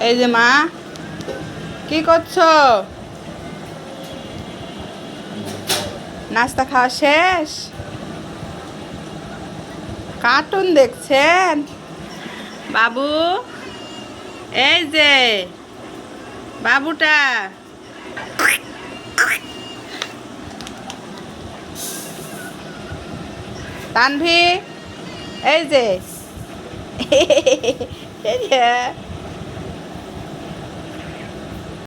এই যে মা, কি করছো? নাস্তা খাওয়া শেষ? কার্টুন দেখছেন বাবু? এই যে বাবুটা, তানভি, এই যে